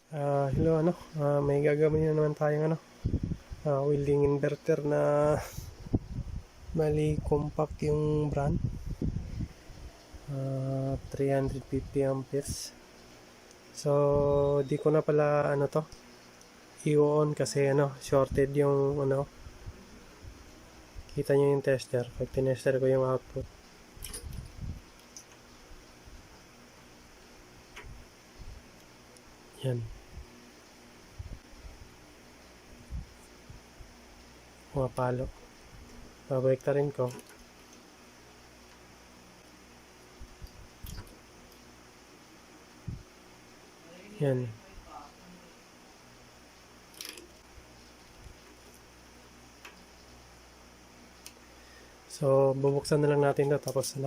Hello, may gagawin na naman tayong welding inverter na mali compact yung brand. 350 amperes. So, di ko na pala i-on kasi shorted yung kita nyo yung tester. Pag tinester ko yung output. Yan. Pumapalo. Babalik rin ko. Yan. So, bubuksan na lang natin to tapos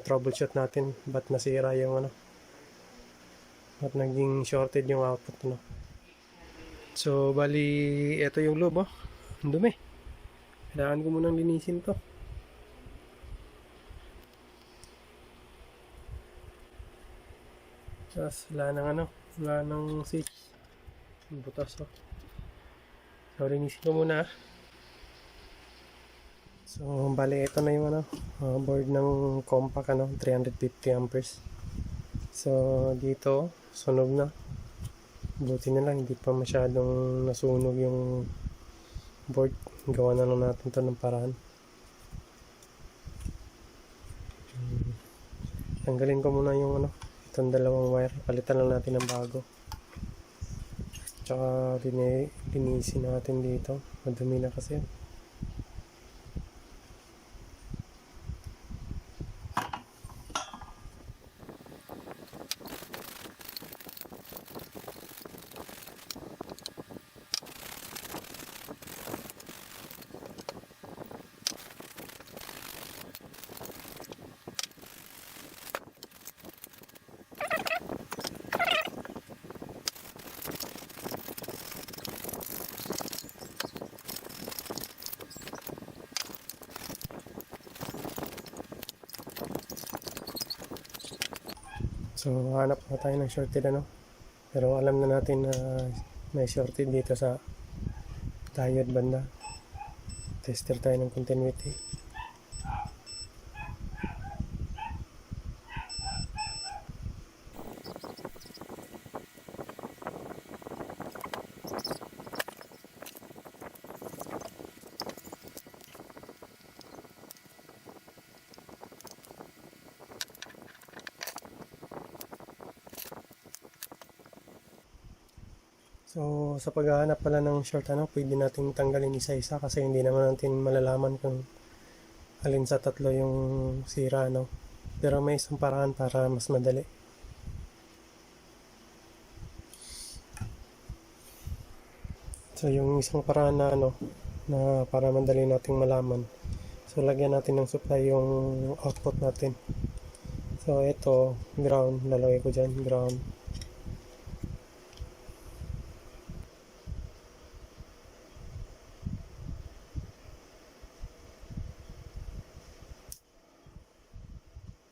troubleshoot natin ba't nasira yung ba't naging shorted yung output So, bali, ito yung loob ang dumi. Kailangan ko munang linisin to. Tapos, wala nang switch. Butas So, linisin ko muna. So, bali, ito na yung board ng compact 350 amperes. So, dito, sunog na. Buti na lang, hindi pa masyadong nasunog yung board. Gawa na lang natin to ng paraan. Tanggalin ko muna yung itong dalawang wire. Palitan lang natin ng bago. Tsaka linisin natin dito. Madumi na kasi. So, hanap na tayo ng shorted Pero alam na natin na may shorted dito sa diode banda. Tester tayo ng continuity. So, sa paghahanap pala ng short pwede natin tanggalin isa-isa kasi hindi naman natin malalaman kung alin sa tatlo yung sira Pero may isang paraan para mas madali. So, yung isang paraan na para madali nating malaman. So, lagyan natin ng supply yung output natin. So, ito, ground. Lalagay ko dyan, ground.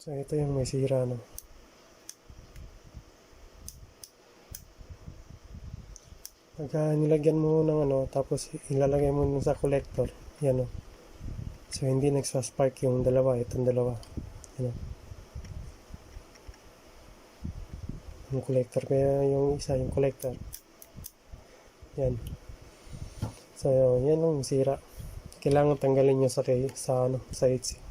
So, ito yung may sira Pagka nilagyan mo ng tapos ilalagay mo sa collector, yan So, hindi nagsaspark yung dalawa, itong dalawa. Yan Yung collector, kaya yung isa, yung collector. Yan. So, yan ang sira. Kailangan tanggalin nyo sa HC.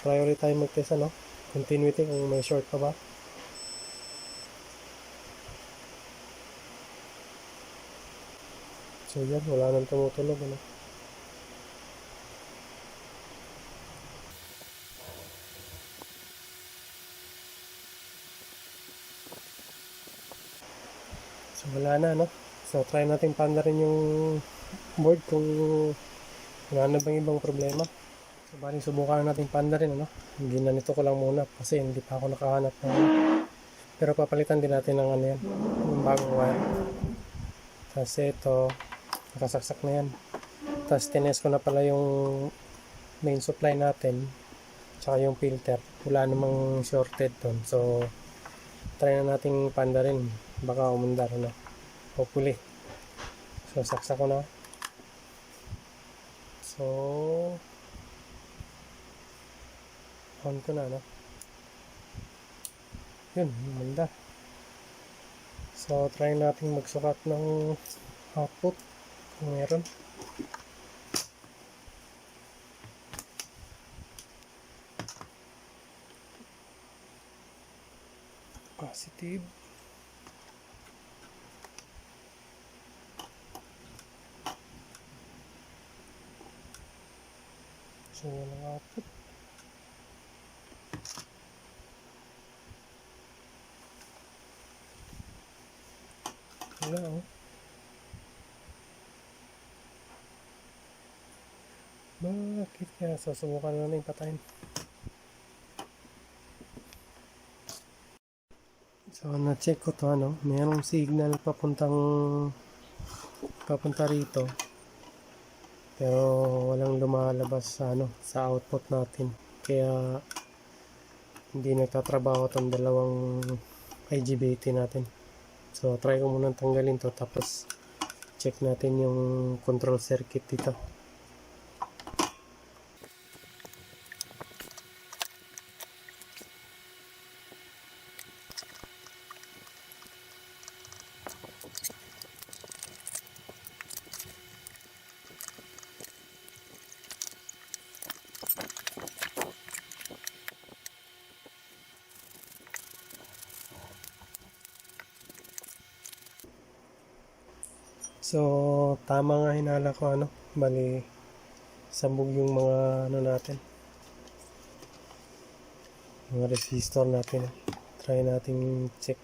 try ulit tayo mag-test ano, continuity kung may short pa ba. So yan, wala nang tumutunog ano. So wala na no. So try natin panda rin yung board kung wala na bang ibang problema. So bali subukan natin panda rin ano. Hindi na nito ko lang muna kasi hindi pa ako nakahanap ng ano. Pero papalitan din natin ng ano yan, yung bagong wire. Tapos ito, nakasaksak na yan. Tapos tinest ko na pala yung main supply natin tsaka yung filter. Wala namang shorted doon. So try na nating panda rin. Baka umandar na. Hopefully. So saksak ko na. So on ko na no. Yun, umandar. So try nating magsukat ng output kung meron. Positive. So walang output. Wala oh. Bakit kaya? So subukan na natin patayin. So na-check ko to ano, mayroong signal papunta rito. Pero walang lumalabas sa ano, sa output natin. Kaya hindi nagtatrabaho tong dalawang IGBT natin. So try ko muna tanggalin to tapos check natin yung control circuit dito. So tama nga hinala ko ano, bali sabog yung mga ano natin, mga resistor natin. Try nating check.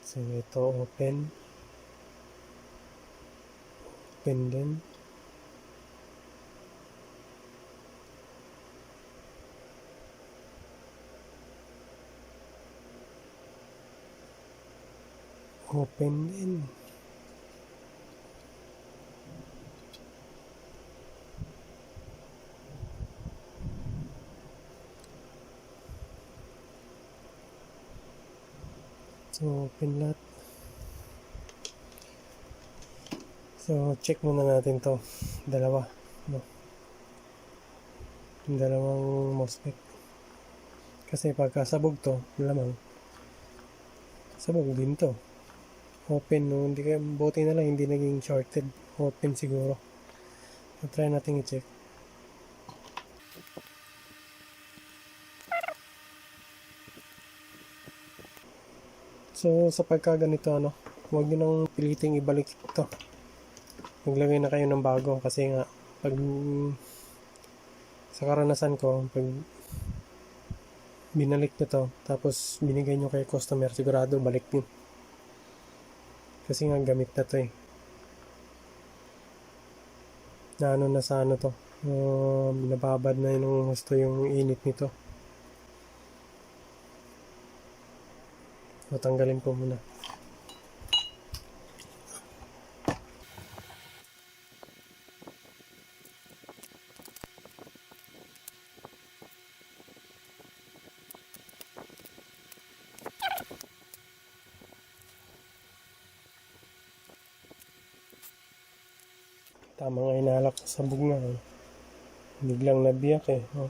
So ito open din. Open din. So open lahat. So check muna natin to, dalawa no? Yung dalawang MOSFET. Kasi pagka sabog to, malamang sabog din to. Open no, hindi kaya buti na lang hindi naging shorted. Open siguro. So try natin i-check. So sa pagka ganito ano, huwag nyo nang piliting ibalik ito. Maglagay na kayo ng bago kasi nga pag sa karanasan ko, pag binalik nyo to tapos binigay nyo kay customer, sigurado balik din. Kasi nga gamit na to eh. Na ano na sa ano to. Nababad na yung gusto yung init nito. So tanggalin ko muna. Tama nga inalak sa sabog nga eh. Biglang nabiyak eh. Oh.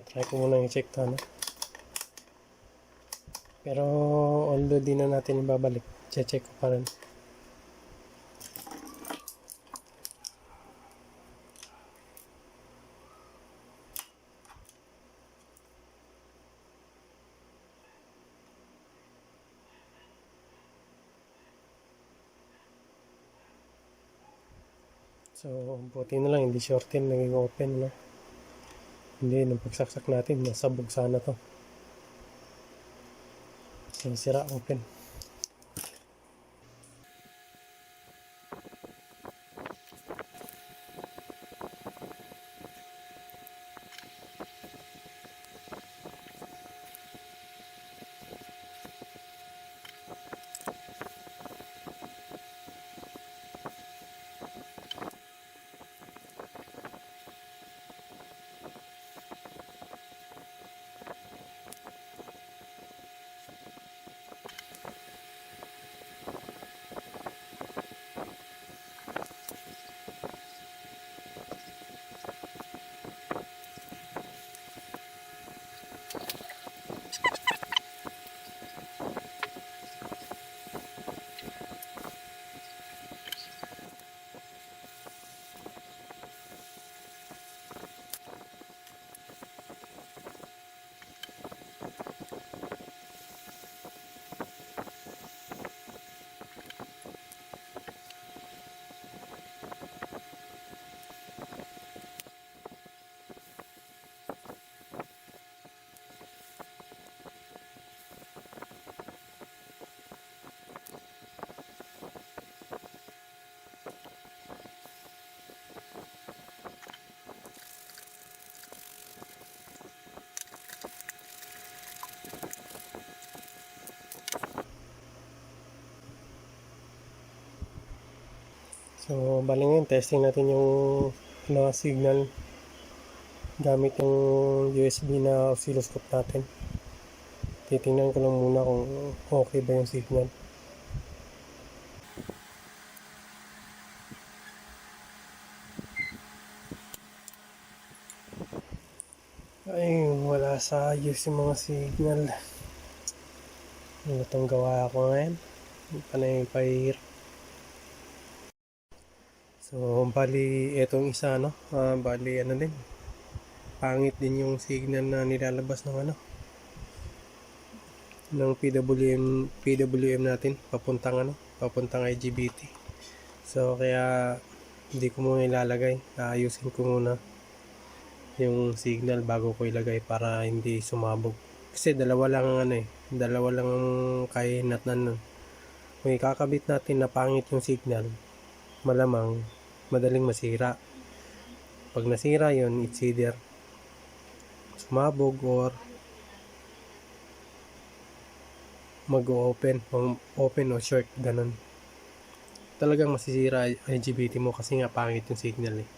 Try ko muna i-check to, ano. Pero although di na natin ibabalik, check ko pa rin. So, buti na lang, hindi shorten, naging open, no? Hindi, nung pagsaksak natin, nasabog sana to. Sira, open. So, bali ngayon, testing natin yung signal gamit yung USB na oscilloscope natin. Titingnan ko lang muna kung okay ba yung signal. Ay, wala sa ayos yung mga signal. Ano itong gawa ko ngayon? Panay pahihirap. So, bali, etong isa, no? Bali, ano din. Pangit din yung signal na nilalabas ng ng PWM natin papuntang IGBT. So, kaya hindi ko muna ilalagay. Ayusin ko muna yung signal bago ko ilagay para hindi sumabog. Kasi dalawa lang kahinatnan nun. Kung ikakabit natin na pangit yung signal, malamang madaling masira. Pag nasira yun, it's either sumabog or mag-open o short, ganun. Talagang masisira IGBT mo kasi nga pangit yung signal eh.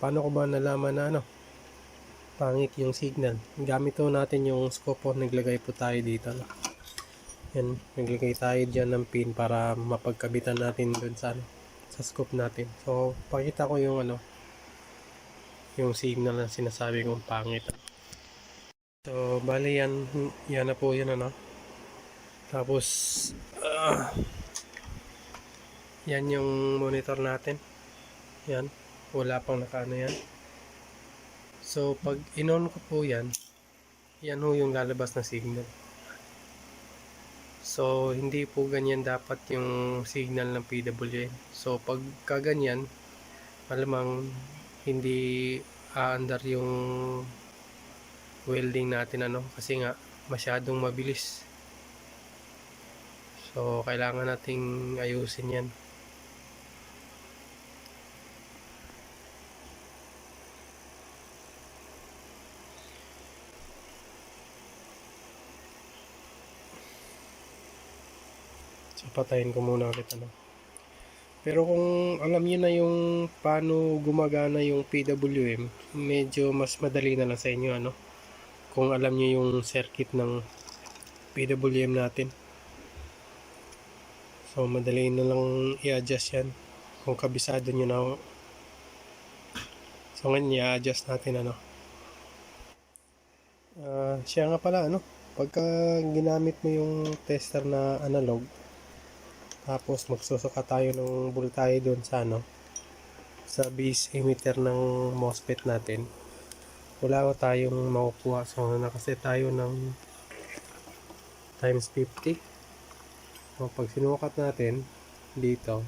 Paano ko ba nalaman na pangit yung signal? Gamit po natin yung scope po. Naglagay po tayo dito. Yan, naglagay tayo dyan ng pin para mapagkabitan natin dun sa scope natin. So, pakita ko yung yung signal na sinasabi kong pangit. So, bali yan na po yun Tapos, yan yung monitor natin. Yan, wala pang nakaano yan. So, pag in-on ko po yan ho yung lalabas na signal. So, hindi po ganyan dapat yung signal ng PWM. So, pag kaganyan, malamang hindi aandar yung welding natin kasi nga masyadong mabilis. So, kailangan nating ayusin yan. So patayin ko muna ulit ano. Pero kung alam niyo na yung paano gumagana yung PWM, medyo mas madali na lang sa inyo ano. Kung alam niyo yung circuit ng PWM natin. So madali na lang i-adjust yan kung kabisado niyo na. So ngayon i-adjust natin ano. Siya nga pala ano, pagka ginamit mo yung tester na analog, tapos magsusuka tayo ng voltahe doon sa ano, sa base emitter ng MOSFET natin, wala ko tayong makukuha. So nakaset tayo ng times 50. So pag sinukat natin dito,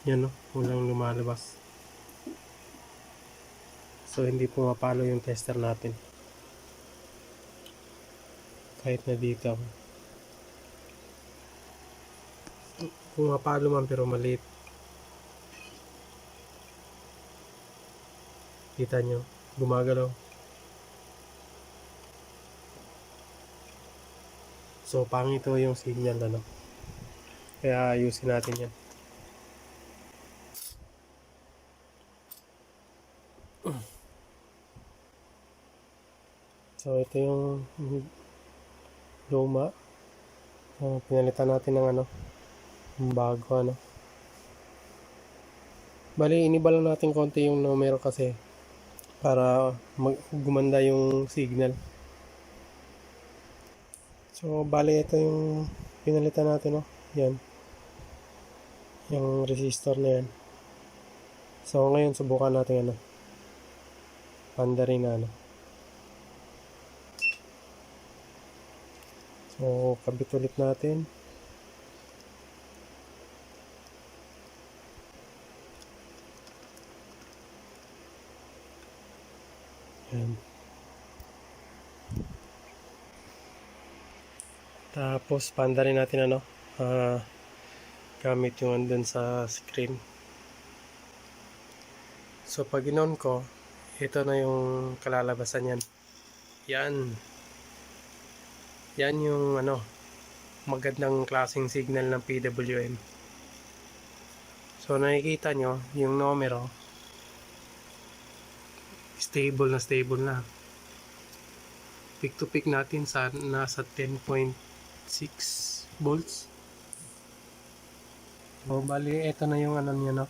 yan no, walang lumalabas. So hindi pumapalo yung tester natin. Kahit na dito. Pumapalo man pero maliit. Kita nyo, gumagalaw. So pangit ito yung signal ano. Kaya ayusin natin yan. So ito yung luma. Pinalitan natin ng ano, bago ano. Bali iniba lang natin konti yung numero kasi para gumanda yung signal. So bali ito yung pinalitan natin no. Yan. Yung resistor na yan. So ngayon subukan natin ano. Pandarin na ano. So kabit ulit natin. Yan. Tapos pandarin natin ano. Gamit yung andun sa screen. So pag in-on ko, ito na yung kalalabasan yan. Yan. Yan yung ano, magandang klaseng signal ng PWM. So nakikita nyo, yung numero, stable na. Peak to peak natin nasa 10.6 volts. So bali, ito na yung ano niya no.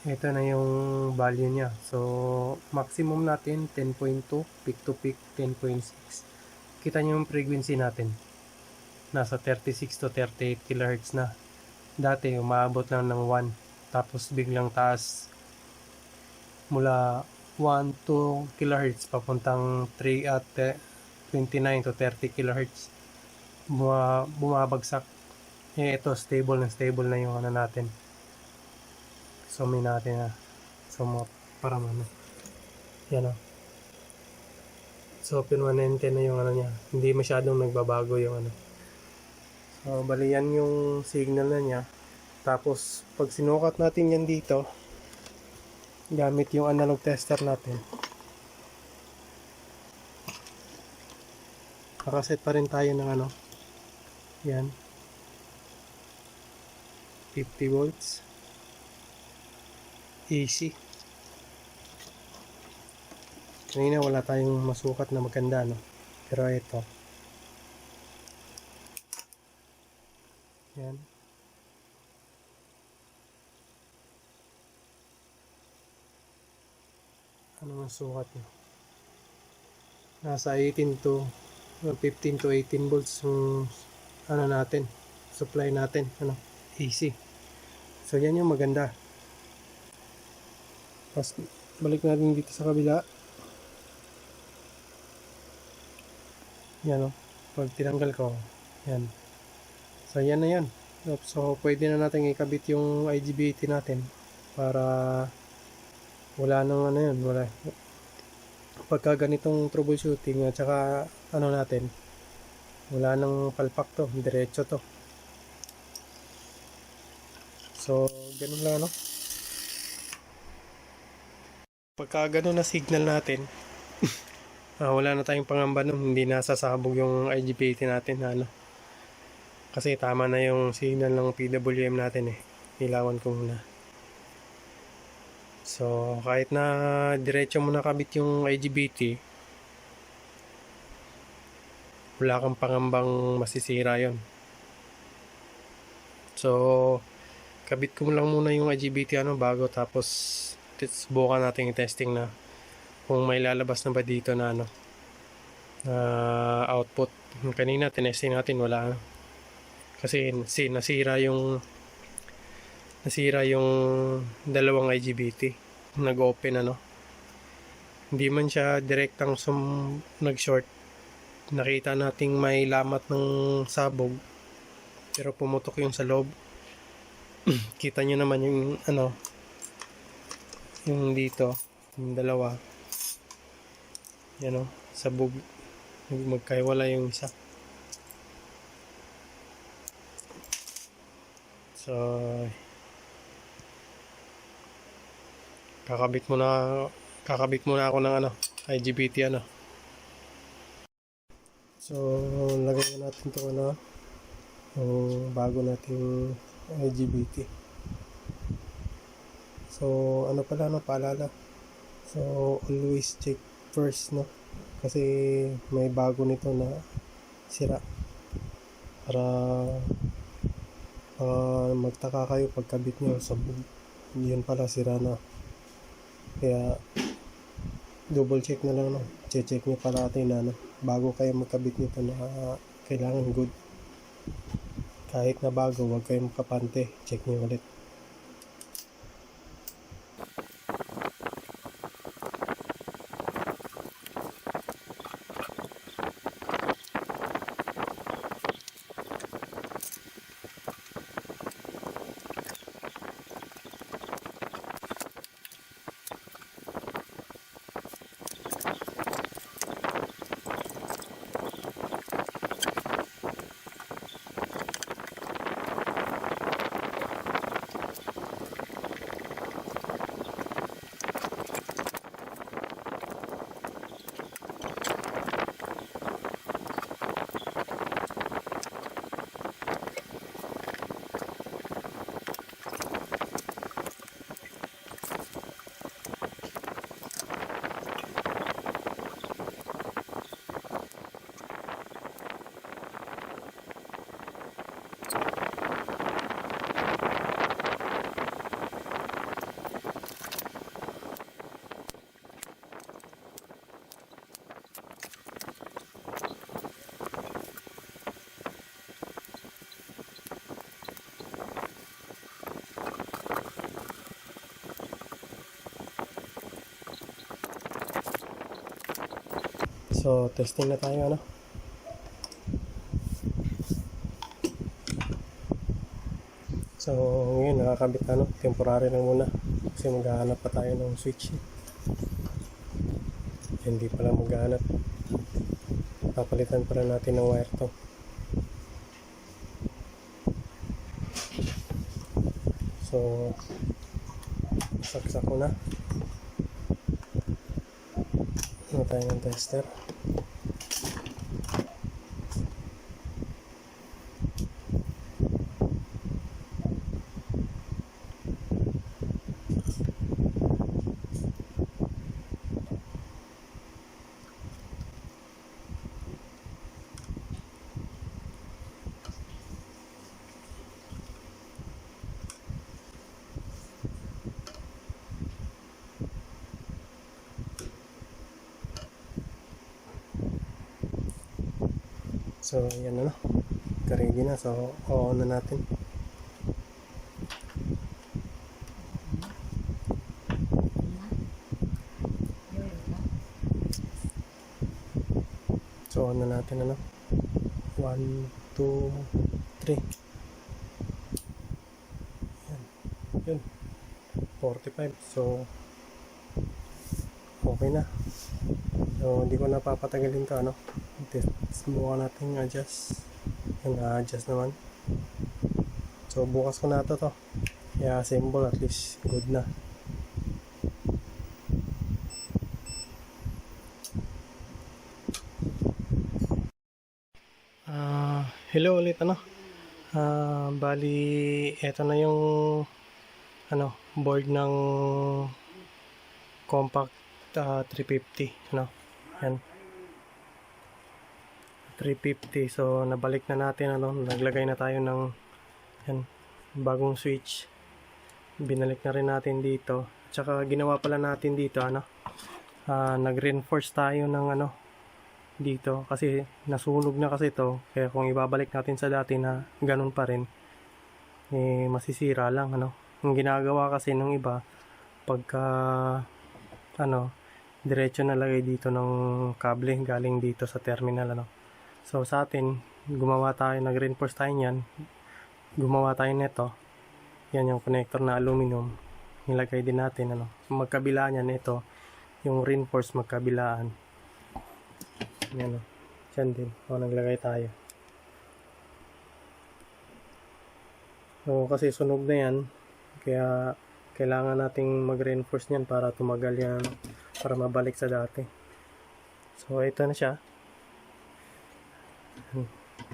Ito na yung value niya. So maximum natin 10.2, peak to peak 10.6. Kita nyo yung frequency natin. Nasa 36 to 38 kHz na. Dati umaabot lang ng 1. Tapos biglang taas mula 1 to kHz papuntang 3 at 29 to 30 kHz. Bumabagsak. Ito stable na yung ano natin. So may natin na. So para ano. Yan o. So pin 110 na yung ano niya. Hindi masyadong nagbabago yung ano. So bali yan yung signal na niya. Tapos pag sinukat natin yan dito, gamit yung analog tester natin, nakaset pa rin tayo ng ano. Yan. 50 volts. AC. Kanina wala tayong masukat na maganda no. Pero ito. Yan. Ano ang sukat nyo? Nasa 18 to 15 to 18 volts yung ano natin, supply natin, ano, AC. So yan yung maganda. Tapos balik natin dito sa kabila. Yan o. Pag tinanggal ko, yan. So yan na yan. So pwede na natin ikabit yung IGBT natin para wala nang ano yun, wala. Pagka ganitong troubleshooting at saka ano natin, wala nang palpak to, diretso to. So ganun lang ano. Pagka ganun na signal natin, Wala na tayong pangamba nun, hindi nasasabog yung IGBT natin na ano. Kasi tama na yung signal ng PWM natin eh. Ilawan ko muna. So, kahit na diretso mo nakabit yung IGBT, wala kang pangambang masisira yon. So, kabit ko lang muna yung IGBT bago, tapos subukan natin i-testing na kung may lalabas na ba dito na output. Kanina tinesting natin, wala kasi nasira yung dalawang IGBT. Nag-open hindi man siya direktang nag-short. Nakita nating may lamat ng sabog pero pumutok yung sa loob. Kita nyo naman yung yung dito, yung dalawa, yan sabog, magkaiwala yung isa. So kakabit muna ako ng IGBT So lagay na natin to yung bago nating IGBT. So paalala, so always check first kasi may bago nito na sira, para magtaka kayo pagkabit nyo sabog, yun pala sira na. Kaya double check na lang check nyo parati na bago kayo magkabit nito na kailangan good. Kahit na bago, huwag kayong makapante, check nyo ulit. So, testing na tayo So, ngayon nakakabit temporary lang muna kasi maghahanap pa tayo ng switch. Hindi pala maghahanap. Papalitan pala natin ng wire to. So, saksak ko na. Tayo ng tester. So, yan ready na. So, on na natin. So, on na natin 1, 2, 3. Yan. Yun. 45. So, okay na. So, hindi ko na papatagalin to subukan natin adjust. Na-adjust naman. So, bukas ko na to i-assemble, at least good na. Hello ulit bali eto na yung board ng compact 350 yan 350. So nabalik na natin naglagay na tayo ng yan bagong switch, binalik na rin natin dito. Tsaka ginawa pala natin dito nag-reinforce tayo ng dito kasi nasunog na kasi ito, kaya kung ibabalik natin sa dati na ganun pa rin masisira lang Ang ginagawa kasi ng iba pagka diretso nalagay dito ng kable galing dito sa terminal So sa atin gumawa tayo, nag-reinforce tayo niyan, gumawa tayo nito, yan yung connector na aluminum, nilagay din natin magkabila niyan ito yung reinforce magkabilaan yan dyan din naglagay tayo. So kasi sunog na yan, kaya kailangan nating mag-reinforce niyan para tumagal yan, para mabalik sa dati. So ito na siya,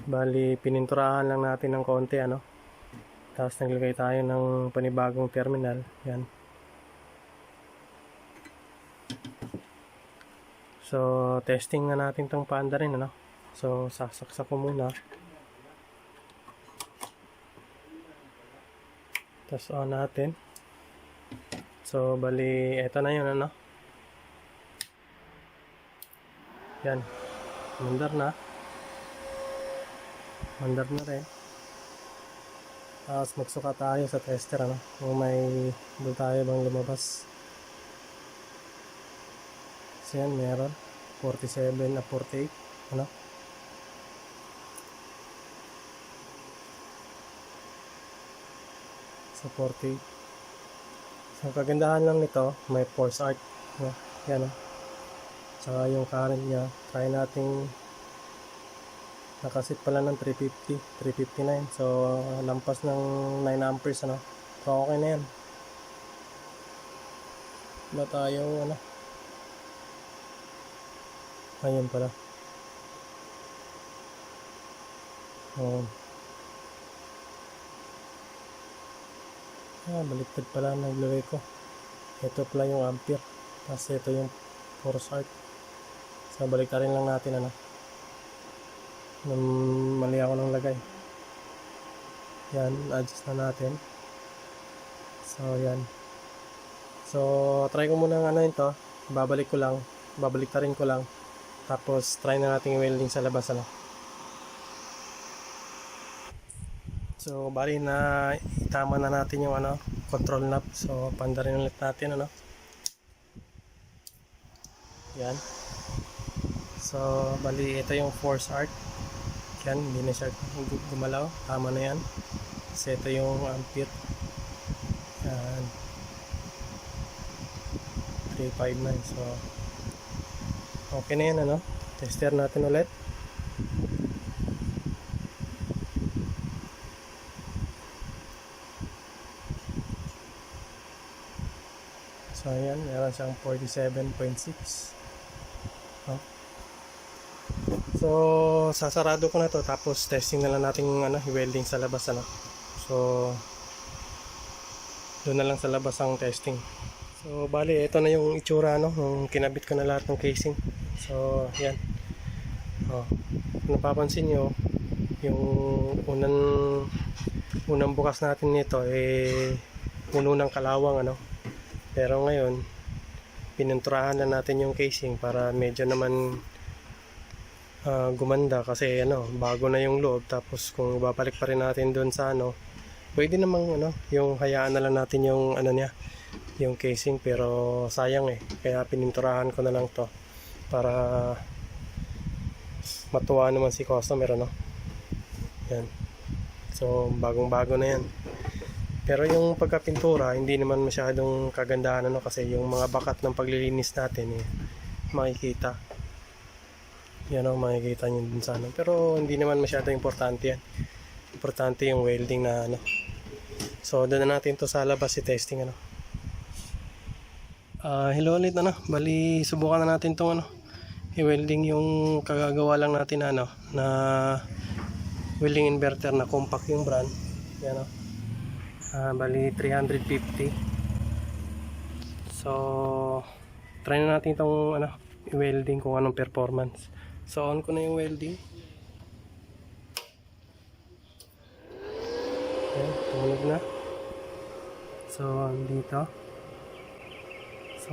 bali pininturahan lang natin ng konti tapos naglagay tayo ng panibagong terminal yan. So testing na natin tong paanda rin so sasaksak ko muna, tapos on natin. So bali eto na yun yan, mandar na rin. Tapos magsuka tayo sa tester kung may doon tayo bang lumabas. So yan, meron 47 na 48 so 48. So kagandahan lang nito, may force arc yan tsaka yung current nya, try nating nakasit pala ng 359, so lampas ng 9 amperes so okay na yan. Wala tayong ayun pala baliktad pala naglagay ko. Ito pala yung ampere, tapos ito yung force arc. So balik rin lang natin mali ako ng lagay. Yan, adjust na natin. So yan, so try ko muna ito, babalik tarin ko lang, tapos try na natin welding sa labas So bali na itama na natin yung control knob. So panda rin ulit natin yan. So bali ito yung force arc yan, hindi na siya gumalaw, tama na yan. Kasi ito yung ampere yan 359. So okay na yan tester natin ulit. So ayan, meron siyang 47.6 So sasarado ko na to, tapos testing na lang natin i-welding sa labas So doon na lang sa labas ang testing. So bali ito na yung itsura nung kinabit ko na lahat ng casing. So yan, napapansin nyo yung unang bukas natin nito puno ng kalawang pero ngayon pininturahan na natin yung casing para medyo naman gumanda, kasi bago na yung loob. Tapos kung babalik pa rin natin doon sa pwede namang yung hayaan na lang natin yung niya, yung casing, pero sayang kaya pininturahan ko na lang to para matuwa naman si customer yan. So bagong bago na yan, pero yung pagkapintura hindi naman masyadong kagandahan kasi yung mga bakat ng paglilinis natin makikita yan makikita nyo dun sa pero hindi naman masyadong importante yan. Importante yung welding na so doon na natin to sa labas i-testing hello ulit bali subukan na natin tong i-welding yung kagagawa lang natin na Welding inverter na compact yung brand. Yan o. Bali 350. So try na natin itong i-welding kung anong performance. So on ko na yung welding. Ayan, tumunog na. So dito. So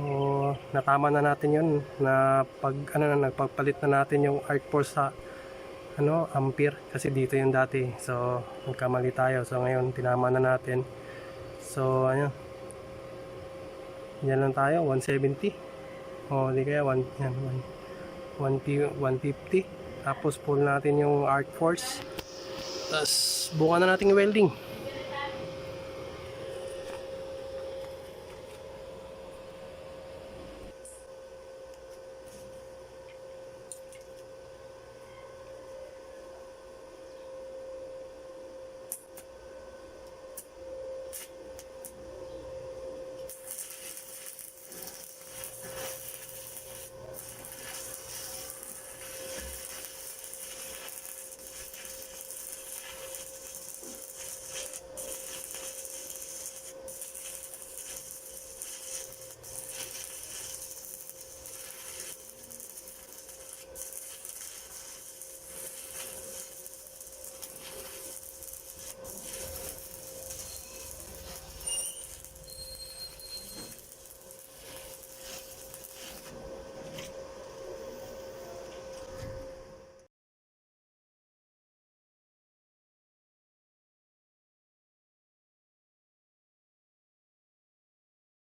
natama na natin yun na nagpagpalit na natin yung arc force sa ampere, kasi dito yung dati. So nagkamali tayo. So ngayon tinama na natin. So ayun. Yan lang tayo, 170. O di kaya 150. Tapos pull natin yung arc force. Tapos buka na natin yung welding.